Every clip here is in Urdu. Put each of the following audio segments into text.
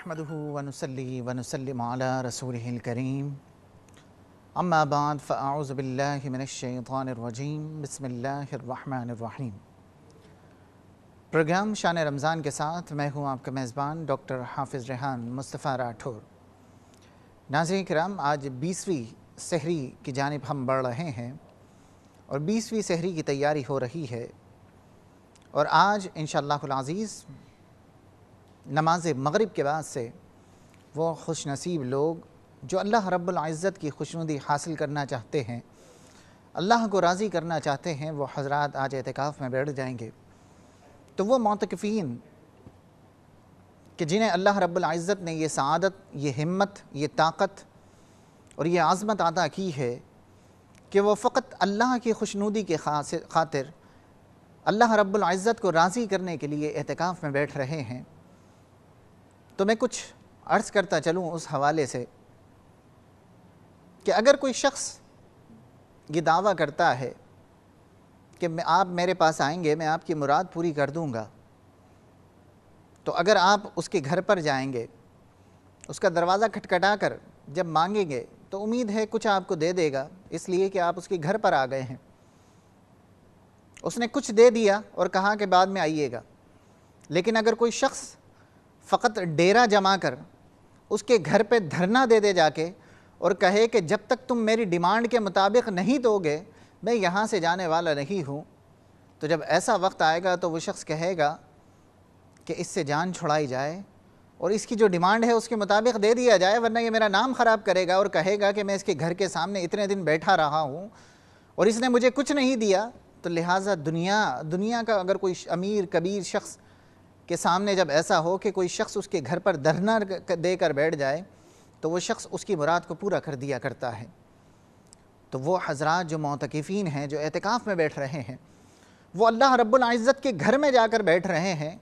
نحمده ونصلي ونسلم على رسوله الكريم اما بعد فاعوذ باللہ من الشیطان الرجیم بسم اللہ الرحمن الرحیم۔ پروگرام شان رمضان کے ساتھ میں ہوں آپ کا میزبان ڈاکٹر حافظ ریحان مصطفیٰ راٹھور۔ ناظرین کرام، آج 20ویں سحری کی جانب ہم بڑھ رہے ہیں اور 20ویں سحری کی تیاری ہو رہی ہے، اور آج انشاءاللہ العزیز نماز مغرب کے بعد سے وہ خوش نصیب لوگ جو اللہ رب العزت کی خوشنودی حاصل کرنا چاہتے ہیں، اللہ کو راضی کرنا چاہتے ہیں، وہ حضرات آج اعتکاف میں بیٹھ جائیں گے۔ تو وہ معتکفین کہ جنہیں اللہ رب العزت نے یہ سعادت، یہ ہمت، یہ طاقت اور یہ عظمت عطا کی ہے کہ وہ فقط اللہ کی خوشنودی کے خاطر اللہ رب العزت کو راضی کرنے کے لیے اعتکاف میں بیٹھ رہے ہیں، تو میں کچھ عرض کرتا چلوں اس حوالے سے کہ اگر کوئی شخص یہ دعویٰ کرتا ہے کہ آپ میرے پاس آئیں گے، میں آپ کی مراد پوری کر دوں گا، تو اگر آپ اس کے گھر پر جائیں گے، اس کا دروازہ کھٹکھٹا کر جب مانگیں گے تو امید ہے کچھ آپ کو دے دے گا، اس لیے کہ آپ اس کے گھر پر آ گئے ہیں۔ اس نے کچھ دے دیا اور کہا کہ بعد میں آئیے گا، لیکن اگر کوئی شخص فقط ڈیرا جما کر اس کے گھر پہ دھرنا دے دے جا کے اور کہے کہ جب تک تم میری ڈیمانڈ کے مطابق نہیں دو گے میں یہاں سے جانے والا نہیں ہوں، تو جب ایسا وقت آئے گا تو وہ شخص کہے گا کہ اس سے جان چھڑائی جائے اور اس کی جو ڈیمانڈ ہے اس کے مطابق دے دیا جائے، ورنہ یہ میرا نام خراب کرے گا اور کہے گا کہ میں اس کے گھر کے سامنے اتنے دن بیٹھا رہا ہوں اور اس نے مجھے کچھ نہیں دیا۔ تو لہٰذا دنیا کا اگر کوئی امیر کبیر شخص کے سامنے جب ایسا ہو کہ کوئی شخص اس کے گھر پر دھرنا دے کر بیٹھ جائے تو وہ شخص اس کی مراد کو پورا کر دیا کرتا ہے۔ تو وہ حضرات جو معتکفین ہیں، جو اعتکاف میں بیٹھ رہے ہیں، وہ اللہ رب العزت کے گھر میں جا کر بیٹھ رہے ہیں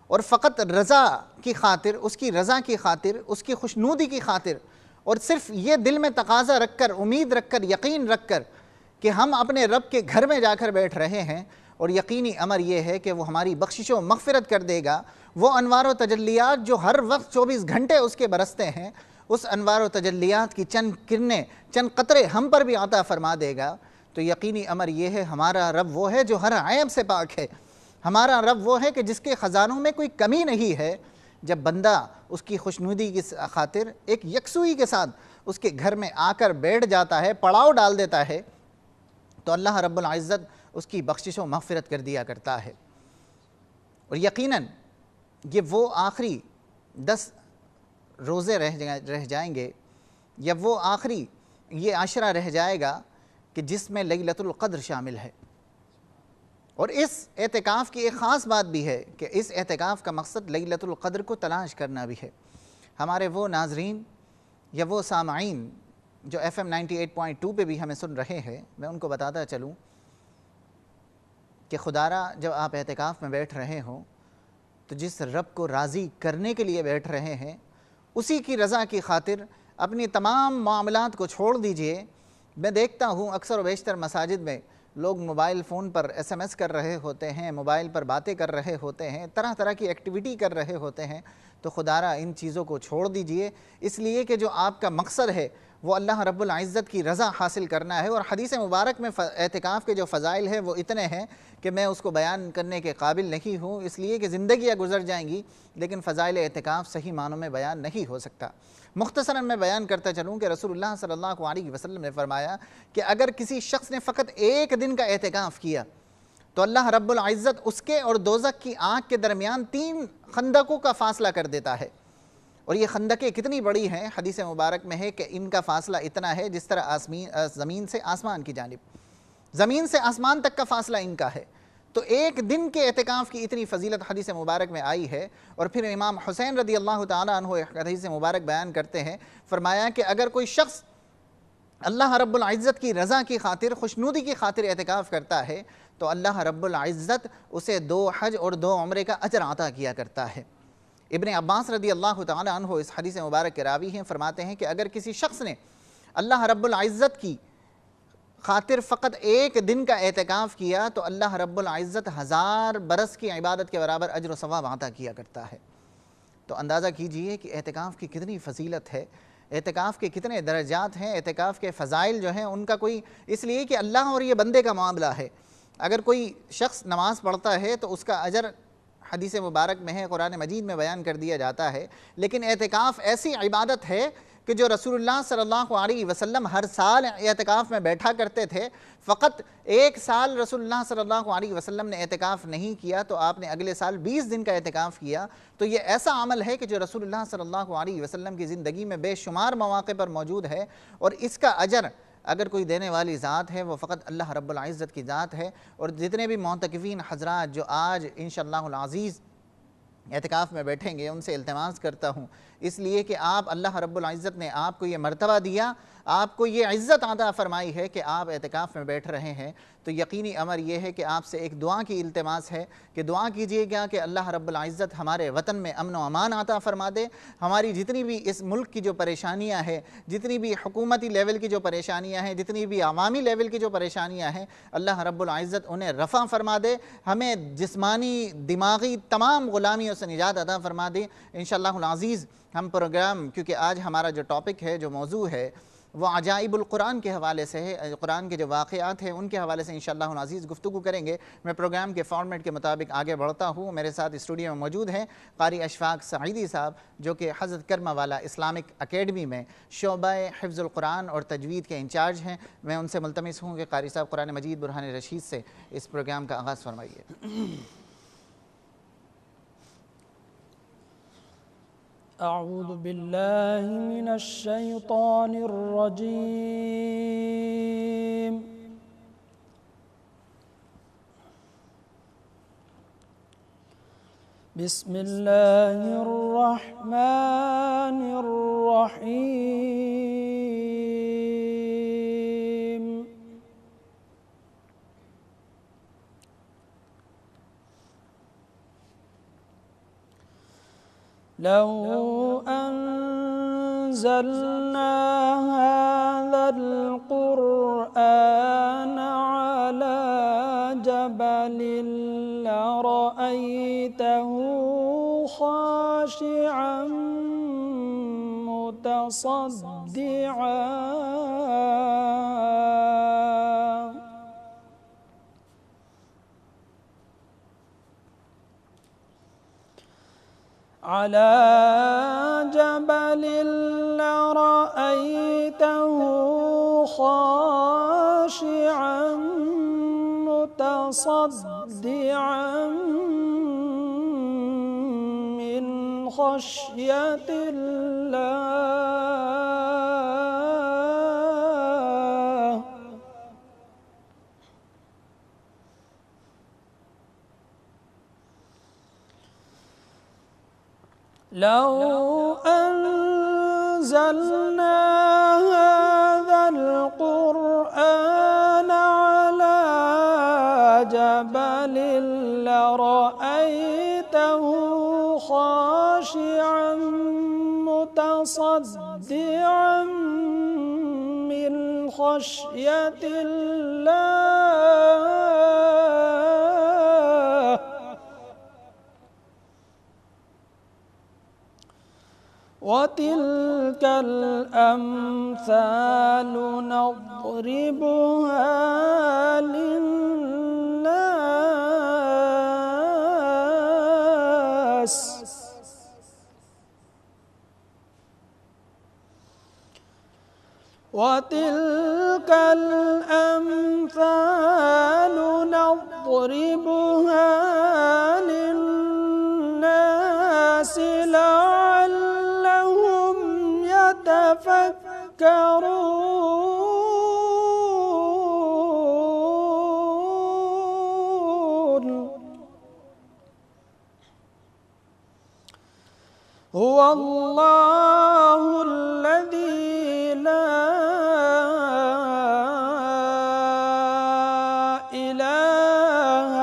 اور فقط رضا کی خاطر، اس کی رضا کی خاطر، اس کی خوشنودی کی خاطر، اور صرف یہ دل میں تقاضا رکھ کر، امید رکھ کر، یقین رکھ کر کہ ہم اپنے رب کے گھر میں جا کر بیٹھ رہے ہیں اور یقینی امر یہ ہے کہ وہ ہماری بخشش و مغفرت کر دے گا۔ وہ انوار و تجلیات جو ہر وقت 24 گھنٹے اس کے برستے ہیں، اس انوار و تجلیات کی چند کرنیں، چند قطرے ہم پر بھی عطا فرما دے گا۔ تو یقینی امر یہ ہے ہمارا رب وہ ہے جو ہر عیب سے پاک ہے، ہمارا رب وہ ہے کہ جس کے خزانوں میں کوئی کمی نہیں ہے۔ جب بندہ اس کی خوشنودی کی خاطر ایک یکسوئی کے ساتھ اس کے گھر میں آ کر بیٹھ جاتا ہے، پڑاؤ ڈال دیتا ہے، تو اللہ رب العزت اس کی بخشش و مغفرت کر دیا کرتا ہے۔ اور یقیناً یہ وہ آخری 10 روزے رہ جائیں گے، یا وہ آخری یہ عشرہ رہ جائے گا کہ جس میں لیلۃ القدر شامل ہے۔ اور اس اعتکاف کی ایک خاص بات بھی ہے کہ اس اعتکاف کا مقصد لیلۃ القدر کو تلاش کرنا بھی ہے۔ ہمارے وہ ناظرین یا وہ سامعین جو FM 98.2 پہ بھی ہمیں سن رہے ہیں، میں ان کو بتاتا چلوں کہ خدارا جب آپ اعتکاف میں بیٹھ رہے ہوں تو جس رب کو راضی کرنے کے لیے بیٹھ رہے ہیں، اسی کی رضا کی خاطر اپنی تمام معاملات کو چھوڑ دیجئے۔ میں دیکھتا ہوں اکثر و بیشتر مساجد میں لوگ موبائل فون پر SMS کر رہے ہوتے ہیں، موبائل پر باتیں کر رہے ہوتے ہیں، طرح طرح کی ایکٹیویٹی کر رہے ہوتے ہیں۔ تو خدارا ان چیزوں کو چھوڑ دیجئے، اس لیے کہ جو آپ کا مقصد ہے وہ اللہ رب العزت کی رضا حاصل کرنا ہے۔ اور حدیث مبارک میں اعتکاف کے جو فضائل ہیں وہ اتنے ہیں کہ میں اس کو بیان کرنے کے قابل نہیں ہوں، اس لیے کہ زندگیاں گزر جائیں گی لیکن فضائل اعتکاف صحیح معنوں میں بیان نہیں ہو سکتا۔ مختصراً میں بیان کرتا چلوں کہ رسول اللہ صلی اللہ علیہ وسلم نے فرمایا کہ اگر کسی شخص نے فقط ایک دن کا اعتکاف کیا تو اللہ رب العزت اس کے اور دوزخ کی آنکھ کے درمیان 3 خندقوں کا فاصلہ کر دیتا ہے۔ اور یہ خندقیں کتنی بڑی ہیں، حدیث مبارک میں ہے کہ ان کا فاصلہ اتنا ہے جس طرح زمین سے آسمان کی جانب، زمین سے آسمان تک کا فاصلہ ان کا ہے۔ تو ایک دن کے اعتکاف کی اتنی فضیلت حدیث مبارک میں آئی ہے۔ اور پھر امام حسین رضی اللہ تعالیٰ عنہ حدیث مبارک بیان کرتے ہیں، فرمایا کہ اگر کوئی شخص اللہ رب العزت کی رضا کی خاطر، خوشنودی کی خاطر اعتکاف کرتا ہے تو اللہ رب العزت اسے 2 حج اور 2 عمرے کا اجر عطا کیا کرتا ہے۔ ابن عباس رضی اللہ تعالیٰ عنہ اس حدیث مبارک کے راوی ہیں، فرماتے ہیں کہ اگر کسی شخص نے اللہ رب العزت کی خاطر فقط ایک دن کا اعتکاف کیا تو اللہ رب العزت 1000 برس کی عبادت کے برابر اجر و ثواب عطا کیا کرتا ہے۔ تو اندازہ کیجئے کہ اعتکاف کی کتنی فضیلت ہے، اعتکاف کے کتنے درجات ہیں، اعتکاف کے فضائل جو ہیں ان کا کوئی، اس لیے کہ اللہ اور یہ بندے کا معاملہ ہے۔ اگر کوئی شخص نماز پڑھتا ہے تو اس کا اجر حدیث مبارک میں ہے، قرآن مجید میں بیان کر دیا جاتا ہے، لیکن اعتکاف ایسی عبادت ہے کہ جو رسول اللہ صلی اللہ علیہ وسلم ہر سال اعتکاف میں بیٹھا کرتے تھے۔ فقط ایک سال رسول اللہ صلی اللہ علیہ وسلم نے اعتکاف نہیں کیا تو آپ نے اگلے سال 20 دن کا اعتکاف کیا۔ تو یہ ایسا عمل ہے کہ جو رسول اللہ صلی اللہ علیہ وسلم کی زندگی میں بے شمار مواقع پر موجود ہے، اور اس کا اجر اگر کوئی دینے والی ذات ہے وہ فقط اللہ رب العزت کی ذات ہے۔ اور جتنے بھی معتکفین حضرات جو آج انشاءاللہ العزیز اعتکاف میں بیٹھیں گے، ان سے التماس کرتا ہوں، اس لیے کہ آپ اللہ رب العزت نے آپ کو یہ مرتبہ دیا، آپ کو یہ عزت عطا فرمائی ہے کہ آپ اعتکاف میں بیٹھ رہے ہیں، تو یقینی امر یہ ہے کہ آپ سے ایک دعا کی التماس ہے کہ دعا کیجئے گا کہ اللہ رب العزت ہمارے وطن میں امن و امان عطا فرما دے۔ ہماری جتنی بھی اس ملک کی جو پریشانیاں ہیں، جتنی بھی حکومتی لیول کی جو پریشانیاں ہیں، جتنی بھی عوامی لیول کی جو پریشانیاں ہیں، اللہ رب العزت انہیں رفع فرما دے، ہمیں جسمانی دماغی تمام غلامیوں سے نجات عطا فرما دے۔ انشاءاللہ العزیز ہم پروگرام، کیونکہ آج ہمارا جو ٹاپک ہے، جو موضوع ہے، وہ عجائب القرآن کے حوالے سے ہے، قرآن کے جو واقعات ہیں ان کے حوالے سے انشاءاللہ العزیز گفتگو کریں گے۔ میں پروگرام کے فارمیٹ کے مطابق آگے بڑھتا ہوں۔ میرے ساتھ اسٹوڈیو میں موجود ہیں قاری اشفاق سعیدی صاحب، جو کہ حضرت کرما والا اسلامک اکیڈمی میں شعبہ حفظ القرآن اور تجوید کے انچارج ہیں۔ میں ان سے ملتمس ہوں کہ قاری صاحب قرآن مجید برہان رشید سے اس پروگرام کا آغاز فرمائیے۔ اعوذ باللہ من الشیطان الرجیم، بسم اللہ الرحمن الرحیم۔ لو أنزلنا هذا القرآن على جبل لرأيته خاشعا متصدعا على جبل لرأيته خاشعا متصدعا من خشية الله لو أنزلنا هذا القرآن على جبل لرأيته خاشعا متصدعا من خشية الله وتلك الأمثال نضربها للناس وتلك الأمثال نضربها للناس لعلهم يتفكرون هو الله الذي لا إله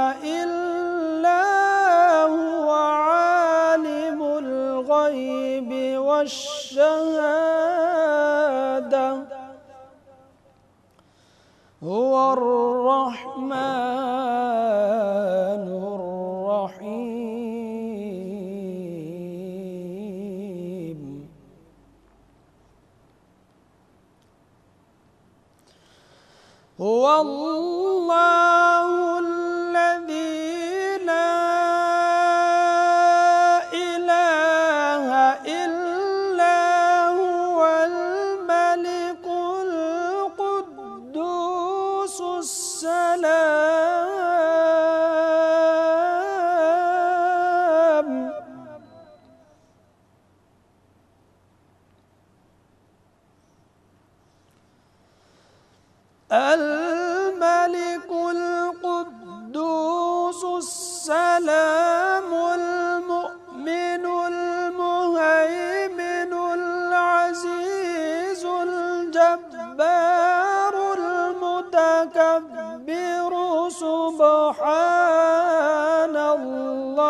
إلا هو عالم الغيب والشهادة هو الرحمن الرحيم هو الله الذي لا إله إلا هو الملك القدوس السلام الملك القدوس السلام المؤمن المهيمن العزيز الجبار المتكبر سبحان الله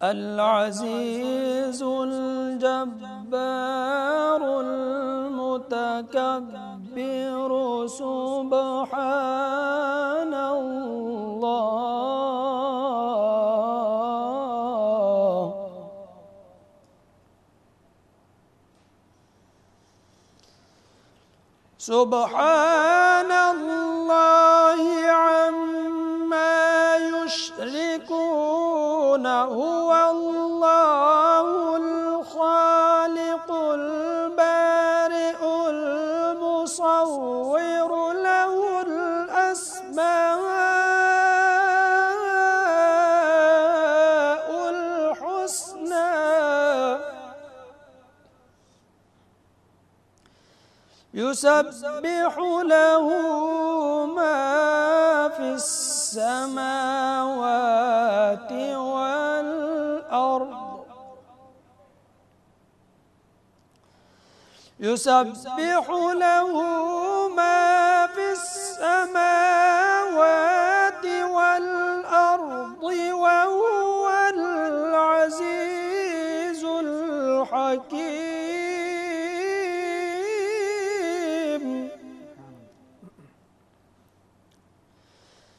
العزيز الجبار المتكبر سبحان الله سبحان الله عما يشركون هو الله الخالق البارئ المصور له الأسماء الحسنى يسبح له ما في السماوات والأرض يسبح له ما في السماوات والأرض وهو العزيز الحكيم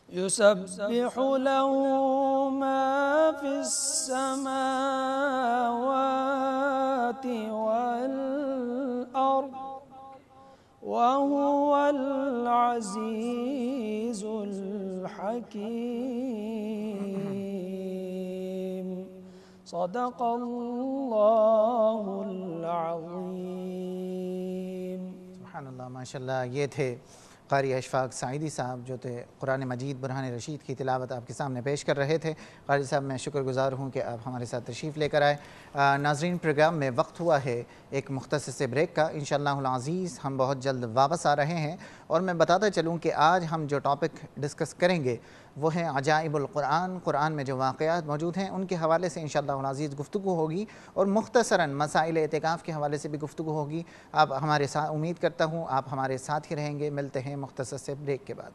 يسبح له ما في السماوات والأرض وهو العزيز الحكيم صدق الله العظيم سبحان اللہ، ماشاء اللہ. یہ تھے قاری اشفاق سعیدی صاحب جو تھے قرآن مجید برہان رشید کی تلاوت آپ کے سامنے پیش کر رہے تھے. قاری صاحب میں شکر گزار ہوں کہ آپ ہمارے ساتھ تشریف لے کر آئے. ناظرین، پروگرام میں وقت ہوا ہے ایک مختصر سے بریک کا. انشاءاللہ العزیز ہم بہت جلد واپس آ رہے ہیں، اور میں بتاتا چلوں کہ آج ہم جو ٹاپک ڈسکس کریں گے وہ ہیں عجائب القرآن. قرآن میں جو واقعات موجود ہیں ان کے حوالے سے انشاءاللہ العزیز گفتگو ہوگی، اور مختصراً مسائل اعتکاف کے حوالے سے بھی گفتگو ہوگی. آپ ہمارے ساتھ، امید کرتا ہوں آپ ہمارے ساتھ ہی رہیں گے. ملتے ہیں مختصر سے بریک کے بعد.